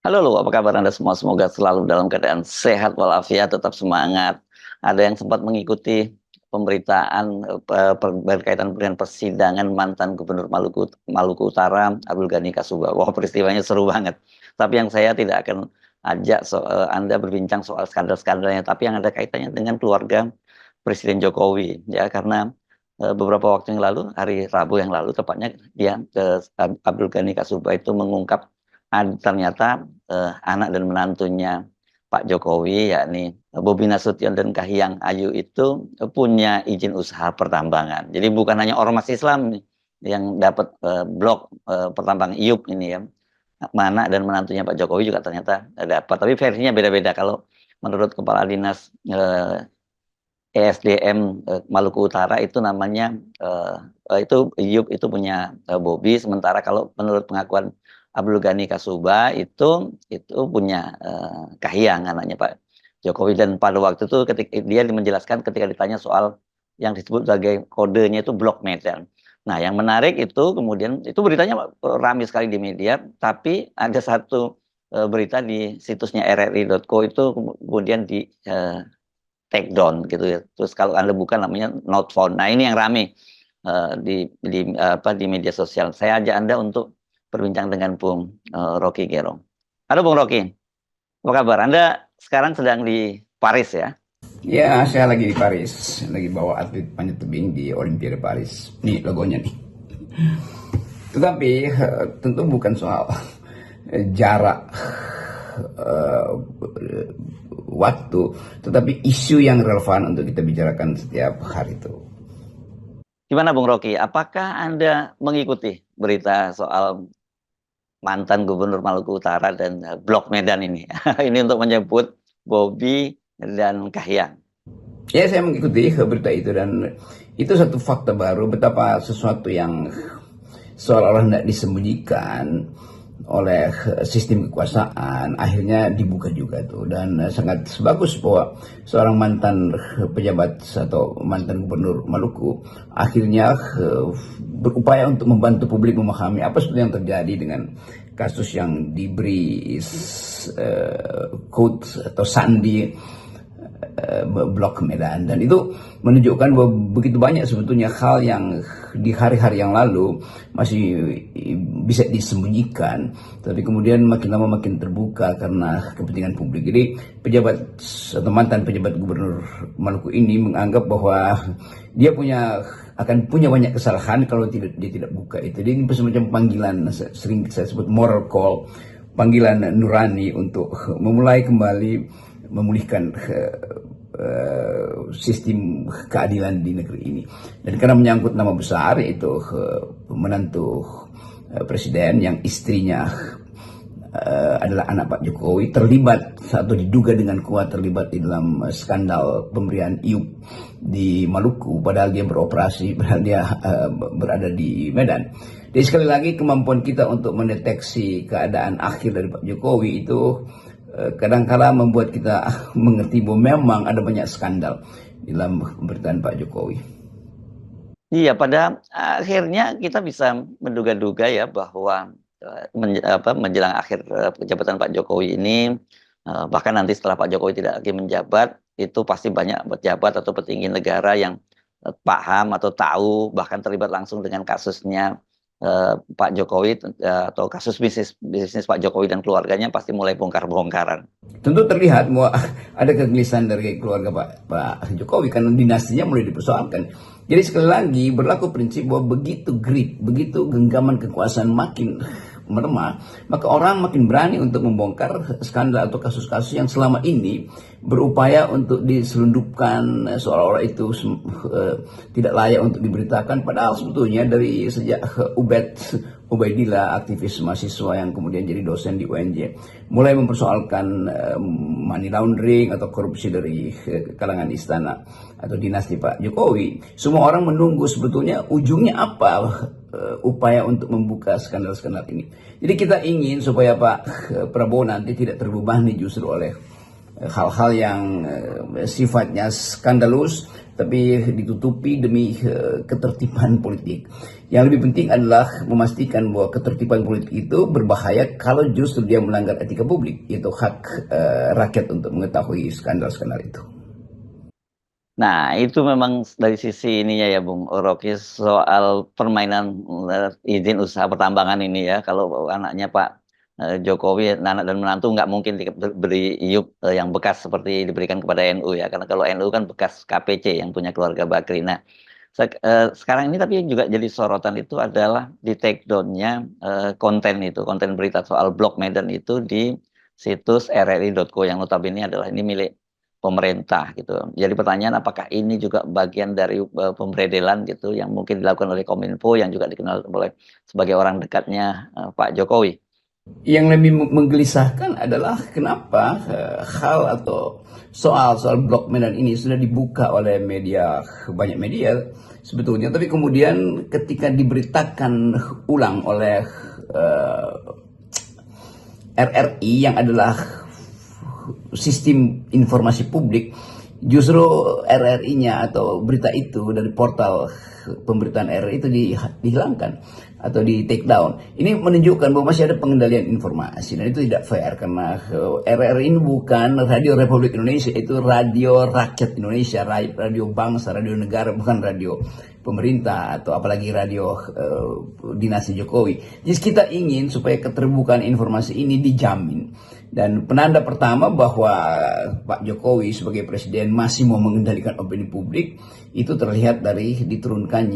Halo, lo, apa kabar Anda semua? Semoga selalu dalam keadaan sehat walafiat, tetap semangat. Ada yang sempat mengikuti pemberitaan berkaitan dengan persidangan mantan Gubernur Maluku Utara, Abdul Ghani Kasuba. Wah, peristiwanya seru banget. Tapi yang saya tidak akan ajak Anda berbincang soal skandal-skandalnya, tapi yang ada kaitannya dengan keluarga Presiden Jokowi, ya, karena beberapa waktu yang lalu, hari Rabu yang lalu, tepatnya dia Abdul Ghani Kasuba itu mengungkap ternyata anak dan menantunya Pak Jokowi, yakni Bobi Nasution dan Kahiyang Ayu itu punya izin usaha pertambangan. Jadi bukan hanya ormas Islam nih yang dapat blok pertambangan IUP ini ya. Mana dan menantunya Pak Jokowi juga ternyata dapat. Tapi versinya beda-beda. Kalau menurut Kepala Dinas ESDM Maluku Utara itu namanya itu IUP itu punya Bobi, sementara kalau menurut pengakuan Abdul Ghani Kasuba itu punya Kahiyang, anaknya Pak Jokowi. Dan pada waktu itu ketika dia menjelaskan, ketika ditanya soal yang disebut sebagai kodenya itu blok medan. Nah, yang menarik itu kemudian itu beritanya ramai sekali di media, tapi ada satu berita di situsnya rri.co itu kemudian di take down gitu ya. Terus kalau Anda buka namanya not found. Nah, ini yang rame di media sosial. Saya ajak Anda untuk berbincang dengan Bung Rocky Gerong. Halo Bung Rocky, apa kabar? Anda sekarang sedang di Paris ya? Ya, saya lagi di Paris, lagi bawa atlet panjat tebing di Olimpiade Paris. Nih logonya nih. Tetapi tentu bukan soal jarak eh, waktu, tetapi isu yang relevan untuk kita bicarakan setiap hari itu. Gimana Bung Rocky? Apakah Anda mengikuti berita soal mantan Gubernur Maluku Utara dan Blok Medan ini? Ini untuk menyebut Bobi dan Kahiyang. Ya, saya mengikuti berita itu dan itu satu fakta baru betapa sesuatu yang seolah-olah tidak disembunyikan oleh sistem kekuasaan akhirnya dibuka juga tuh, dan sangat bagus bahwa seorang mantan pejabat atau mantan gubernur Maluku akhirnya berupaya untuk membantu publik memahami apa sebetulnya yang terjadi dengan kasus yang diberi quote atau sandi Blok Medan, dan itu menunjukkan bahwa begitu banyak sebetulnya hal yang di hari-hari yang lalu masih bisa disembunyikan, tapi kemudian makin lama makin terbuka karena kepentingan publik. Jadi pejabat atau mantan pejabat gubernur Maluku ini menganggap bahwa dia akan punya banyak kesalahan kalau dia tidak buka itu. Jadi ini semacam panggilan, sering saya sebut moral call, panggilan nurani untuk memulai kembali memulihkan sistem keadilan di negeri ini. Dan karena menyangkut nama besar, yaitu menantu presiden yang istrinya adalah anak Pak Jokowi, terlibat atau diduga dengan kuat terlibat di dalam skandal pemberian IUP di Maluku, padahal dia beroperasi, padahal dia berada di Medan. Jadi sekali lagi, kemampuan kita untuk mendeteksi keadaan akhir dari Pak Jokowi itu kadang-kala membuat kita mengerti bahwa memang ada banyak skandal dalam pemerintahan Pak Jokowi. Iya, pada akhirnya kita bisa menduga-duga ya bahwa menjelang akhir jabatan Pak Jokowi ini, bahkan nanti setelah Pak Jokowi tidak lagi menjabat, itu pasti banyak pejabat atau petinggi negara yang paham atau tahu, bahkan terlibat langsung dengan kasusnya Pak Jokowi atau kasus bisnis Pak Jokowi dan keluarganya, pasti mulai bongkar-bongkaran. Tentu terlihat bahwa ada kegelisahan dari keluarga Pak Jokowi karena dinastinya mulai dipersoalkan. Jadi sekali lagi berlaku prinsip bahwa begitu grip, begitu genggaman kekuasaan makin melemah, maka orang makin berani untuk membongkar skandal atau kasus-kasus yang selama ini berupaya untuk diselundupkan seolah-olah itu tidak layak untuk diberitakan, padahal sebetulnya dari sejak Ubaidillah, aktivis mahasiswa yang kemudian jadi dosen di UNJ, mulai mempersoalkan money laundering atau korupsi dari kalangan istana atau dinasti Pak Jokowi. Semua orang menunggu sebetulnya ujungnya apa upaya untuk membuka skandal-skandal ini. Jadi kita ingin supaya Pak Prabowo nanti tidak terbebani justru oleh hal-hal yang sifatnya skandalus tapi ditutupi demi ketertiban politik. Yang lebih penting adalah memastikan bahwa ketertiban politik itu berbahaya kalau justru dia melanggar etika publik, yaitu hak rakyat untuk mengetahui skandal-skandal itu. Nah, itu memang dari sisi ininya ya, Bung Rocky, soal permainan izin usaha pertambangan ini ya. Kalau anaknya Pak Jokowi, anak dan menantu nggak mungkin diberi IUP yang bekas seperti diberikan kepada NU ya. Karena kalau NU kan bekas KPC yang punya keluarga Bakri. Nah, sekarang ini tapi juga jadi sorotan itu adalah di take down-nya konten itu, konten berita soal Blok Medan itu di situs rri.co yang notabene adalah ini milik pemerintah gitu. Jadi pertanyaan apakah ini juga bagian dari pemberedelan gitu yang mungkin dilakukan oleh Kominfo yang juga dikenal oleh sebagai orang dekatnya Pak Jokowi. Yang lebih menggelisahkan adalah kenapa hal atau soal Blok Medan ini sudah dibuka oleh media, banyak media sebetulnya, tapi kemudian ketika diberitakan ulang oleh RRI yang adalah sistem informasi publik, justru RRI-nya atau berita itu dari portal pemberitaan RRI itu dihilangkan atau di take down. Ini menunjukkan bahwa masih ada pengendalian informasi dan itu tidak fair karena RRI ini bukan Radio Republik Indonesia, itu radio rakyat Indonesia, radio bangsa, radio negara, bukan radio pemerintah atau apalagi radio dinasti Jokowi. Jadi kita ingin supaya keterbukaan informasi ini dijamin. Dan penanda pertama bahwa Pak Jokowi sebagai presiden masih mau mengendalikan opini publik itu terlihat dari diturunkan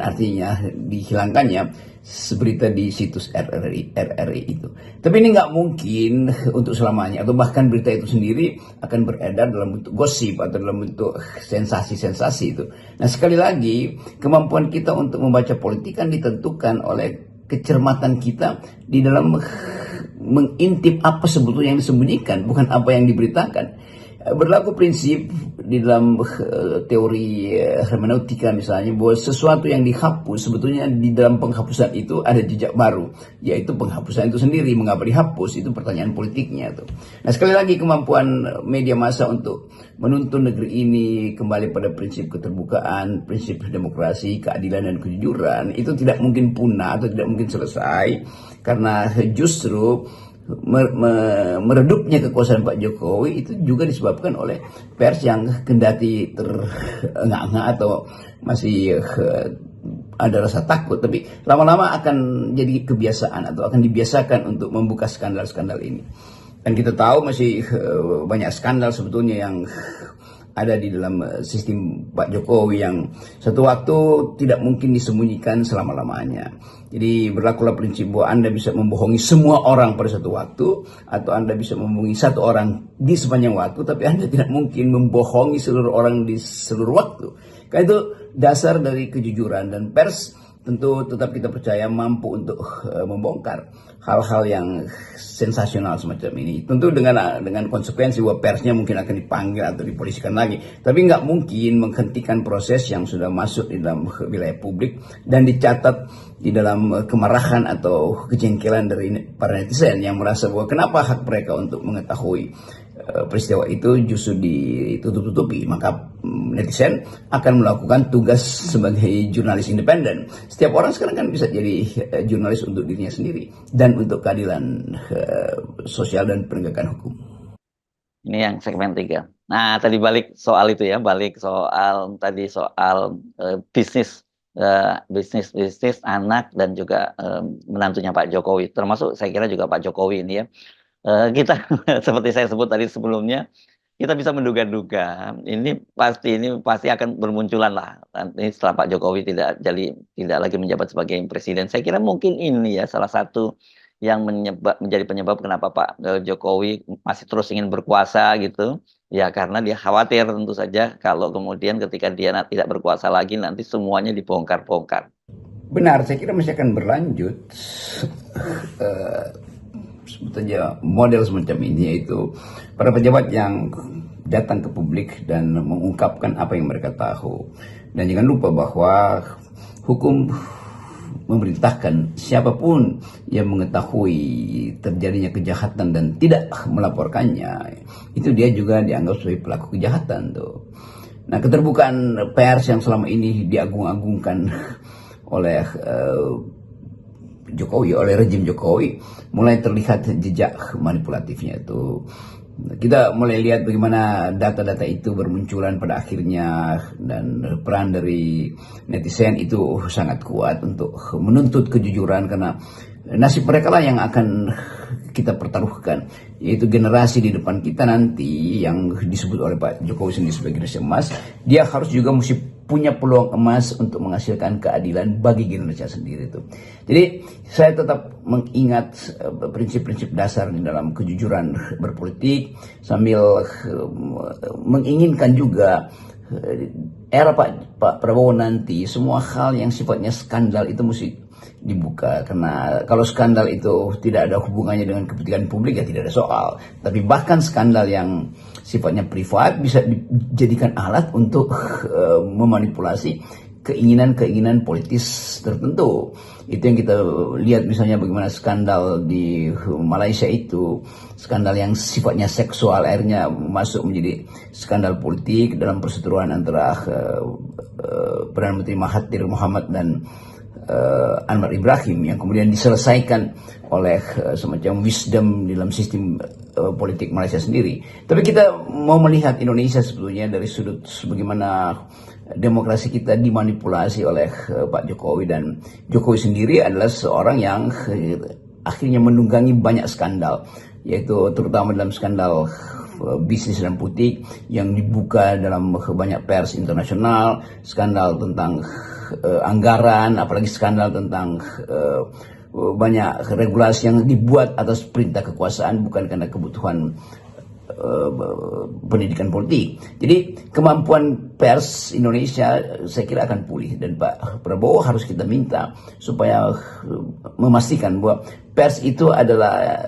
artinya dihilangkannya berita di situs RRI itu. Tapi ini nggak mungkin untuk selamanya, atau bahkan berita itu sendiri akan beredar dalam bentuk gosip atau dalam bentuk sensasi-sensasi itu. Nah, sekali lagi kemampuan kita untuk membaca politik kan ditentukan oleh kecermatan kita di dalam mengintip apa sebetulnya yang disembunyikan, bukan apa yang diberitakan. Berlaku prinsip di dalam teori hermeneutika misalnya bahwa sesuatu yang dihapus sebetulnya di dalam penghapusan itu ada jejak baru, yaitu penghapusan itu sendiri. Mengapa dihapus? Itu pertanyaan politiknya tuh. Nah, sekali lagi kemampuan media massa untuk menuntun negeri ini kembali pada prinsip keterbukaan, prinsip demokrasi, keadilan dan kejujuran itu tidak mungkin punah atau tidak mungkin selesai karena justru meredupnya kekuasaan Pak Jokowi itu juga disebabkan oleh pers yang kendati terengah-engah atau masih ada rasa takut, tapi lama-lama akan jadi kebiasaan atau akan dibiasakan untuk membuka skandal-skandal ini. Dan kita tahu masih banyak skandal sebetulnya yang ada di dalam sistem Pak Jokowi yang satu waktu tidak mungkin disembunyikan selama-lamanya. Jadi berlakulah prinsip bahwa Anda bisa membohongi semua orang pada satu waktu, atau Anda bisa membohongi satu orang di sepanjang waktu, tapi Anda tidak mungkin membohongi seluruh orang di seluruh waktu. Karena itu dasar dari kejujuran, dan pers tentu tetap kita percaya mampu untuk membongkar hal-hal yang sensasional semacam ini. Tentu dengan konsekuensi bahwa persnya mungkin akan dipanggil atau dipolisikan lagi. Tapi nggak mungkin menghentikan proses yang sudah masuk di dalam wilayah publik dan dicatat di dalam kemarahan atau kejengkelan dari para netizen yang merasa bahwa kenapa hak mereka untuk mengetahui peristiwa itu justru ditutup-tutupi. Maka netizen akan melakukan tugas sebagai jurnalis independen. Setiap orang sekarang kan bisa jadi jurnalis untuk dirinya sendiri dan untuk keadilan sosial dan penegakan hukum. Ini yang segmen 3. Nah, tadi balik soal itu ya, balik soal tadi soal bisnis anak dan juga menantunya Pak Jokowi, termasuk saya kira juga Pak Jokowi ini ya. Kita seperti saya sebut tadi sebelumnya, kita bisa menduga-duga ini pasti akan bermunculan lah nanti setelah Pak Jokowi tidak lagi menjabat sebagai presiden. Saya kira mungkin ini ya salah satu yang menjadi penyebab kenapa Pak Jokowi masih terus ingin berkuasa gitu. Ya karena dia khawatir tentu saja kalau kemudian ketika dia tidak berkuasa lagi nanti semuanya dibongkar-bongkar. Benar, saya kira masih akan berlanjut. Sebetulnya model semacam ini, yaitu para pejabat yang datang ke publik dan mengungkapkan apa yang mereka tahu. Dan jangan lupa bahwa hukum memerintahkan siapapun yang mengetahui terjadinya kejahatan dan tidak melaporkannya, itu dia juga dianggap sebagai pelaku kejahatan tuh. Nah, keterbukaan pers yang selama ini diagung-agungkan oleh Jokowi, oleh rejim Jokowi, mulai terlihat jejak manipulatifnya itu. Kita mulai lihat bagaimana data-data itu bermunculan pada akhirnya, dan peran dari netizen itu sangat kuat untuk menuntut kejujuran, karena nasib mereka lah yang akan kita pertaruhkan, yaitu generasi di depan kita nanti yang disebut oleh Pak Jokowi sendiri sebagai generasi emas. Dia harus juga mesti punya peluang emas untuk menghasilkan keadilan bagi Indonesia sendiri itu. Jadi saya tetap mengingat prinsip-prinsip dasar di dalam kejujuran berpolitik, sambil menginginkan juga era Pak Prabowo nanti semua hal yang sifatnya skandal itu mesti dibuka, karena kalau skandal itu tidak ada hubungannya dengan kepentingan publik ya tidak ada soal. Tapi bahkan skandal yang sifatnya privat bisa dijadikan alat untuk memanipulasi keinginan-keinginan politis tertentu. Itu yang kita lihat misalnya bagaimana skandal di Malaysia itu, skandal yang sifatnya seksual akhirnya masuk menjadi skandal politik dalam perseteruan antara Perdana Menteri Mahathir Mohamad dan Anwar Ibrahim, yang kemudian diselesaikan oleh semacam wisdom dalam sistem politik Malaysia sendiri. Tapi kita mau melihat Indonesia sebetulnya dari sudut bagaimana demokrasi kita dimanipulasi oleh Pak Jokowi, dan Jokowi sendiri adalah seorang yang akhirnya menunggangi banyak skandal, yaitu terutama dalam skandal bisnis dan politik yang dibuka dalam banyak pers internasional, skandal tentang anggaran, apalagi skandal tentang banyak regulasi yang dibuat atas perintah kekuasaan bukan karena kebutuhan pendidikan politik. Jadi kemampuan pers Indonesia saya kira akan pulih, dan Pak Prabowo harus kita minta supaya memastikan bahwa pers itu adalah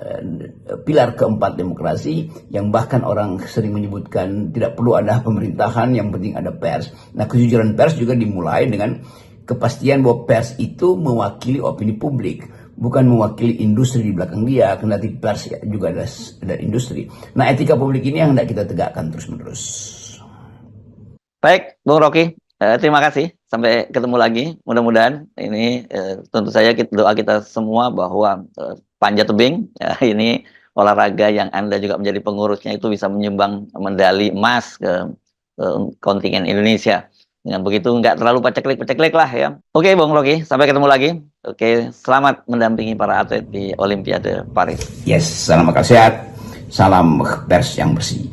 pilar keempat demokrasi, yang bahkan orang sering menyebutkan tidak perlu ada pemerintahan, yang penting ada pers. Nah, kejujuran pers juga dimulai dengan kepastian bahwa pers itu mewakili opini publik, bukan mewakili industri di belakang dia, kendati pers juga ada industri. Nah, etika publik ini yang hendak kita tegakkan terus-menerus. Baik, Bung Rocky, terima kasih. Sampai ketemu lagi. Mudah-mudahan ini tentu saja doa kita semua bahwa panjat tebing ini olahraga yang Anda juga menjadi pengurusnya itu bisa menyumbang medali emas ke kontingen Indonesia. Dengan begitu nggak terlalu paceklik-paceklik lah ya. Oke, Bung Rocky, sampai ketemu lagi. Oke, selamat mendampingi para atlet di Olimpiade Paris. Yes, salam akal sehat, salam pers yang bersih.